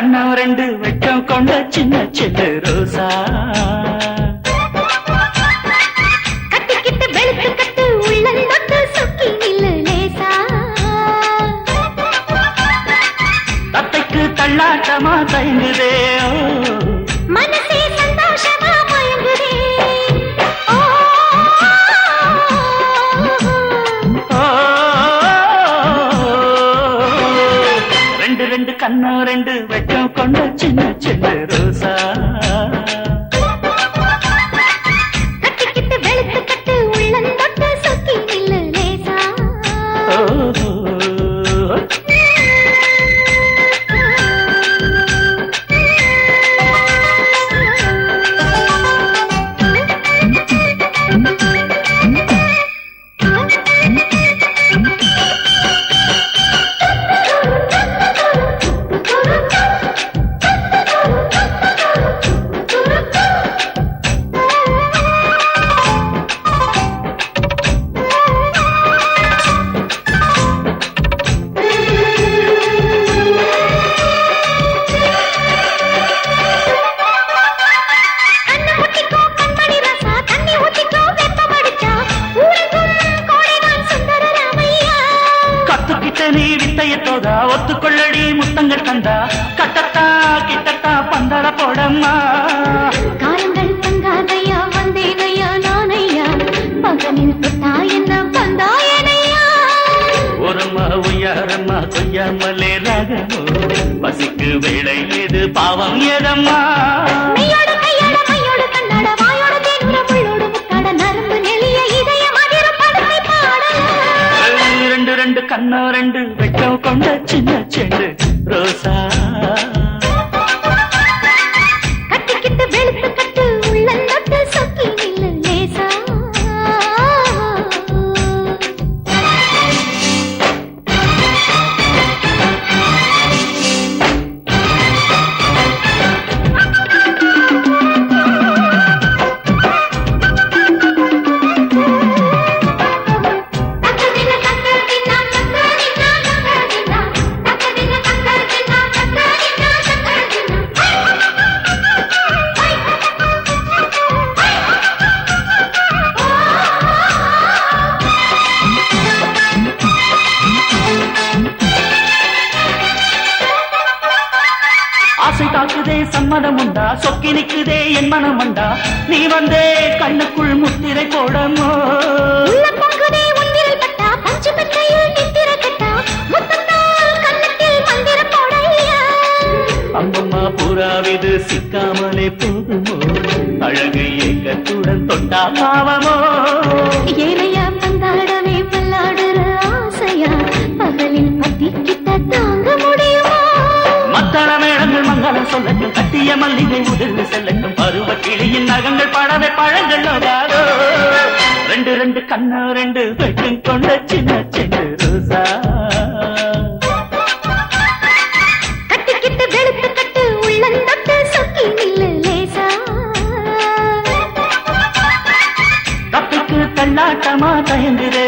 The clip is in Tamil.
கண்ணம் ரெண்டு வெட்கம் கொண்ட சின்ன சின்ன ரோசா கட்டிக்கிட்டு வெளுத்து கட்டு உள்ளந்தொட்டு சுக்கி நில்லு லேசா தத்தைக்கு தள்ளாட்டமா தயங்குதே மனசே சந்தோஷமா மயங்குதே ரெண்டு ரெண்டு கண்ணம் ரெண்டு வெட்கம் கொண்ட சின்ன சின்ன ரோசா கட்டிக்கிட்டு வெளுத்து கட்டு உள்ளந்தொட்டு சுக்கி நில்லு லேசா நீ வித்தையத்தோதா ஒத்துக்கொள்ளடி முத்தங்கள் தந்தா கட்டத்தா கிட்டத்தா பந்தர போடம்மா காலங்கள் தங்காதையா வந்தேனையா நானையா பகலில் தொட்டா என்ன பந்தாயனையா ஒருமா உயரம்மா கொய்யாமலே ராகமோ பசிக்கு வேலை எது பாவம் ஏதம்மா மையோடு கையோட மையோடு கண்ணாட வாயோட தேனூர முள்ளோடு முத்தாட நரம்பு நெளிய இதயம் அதிர படுத்தி பாடல ரெண்டு ரெண்டு கண்ணம் ரெண்டு வெட்கம் கொண்ட சின்ன செண்டு ரோசா கட்டிக்கிட்டு வெளுத்து கட்டு உள்ளந்தொட்டு சொக்கி நில்லு லேசா ஆசை தாக்குதே சம்மதம் உண்டா சொக்கி நிக்குதே என் மனம் உண்டா நீ வந்தே கண்ணுக்குள் முத்திரை போடமோ உள்ள பொங்குதே உன்விரல் பட்டா பஞ்சு மெத்தையில் நித்திர கட்டா முத்தத்தால் கண்ணத்தில் மந்திர போடையா அம்மம்மா புறாவிது சிக்காமலே போகுமோ அழகு ஏக்கத்துடன் தொட்டா பாவமோ ஏனையா பந்தாடவே பல்லாடுற ஆசையா பகலில் பத்திக்கிட்ட தாங்க முடியுமா மத்தள மேளங்கள் மங்களம் சொல்லட்டும் கட்டிய மல்லிகை உதிர்ந்து செல்லட்டும் பருவ கிளியின் நகங்கள் படவே பழங்கள் நோகாதோ ரெண்டு ரெண்டு கண்ணா ரெண்டு வெட்கம் கொண்ட சின்ன சின்ன ரோசா கட்டிக்கிட்டு வெளுத்து கட்டு உள்ளந்தொட்டு சொக்கி நில்லு லேசா தப்பிக்கு தள்ளாட்டமா தயங்குதே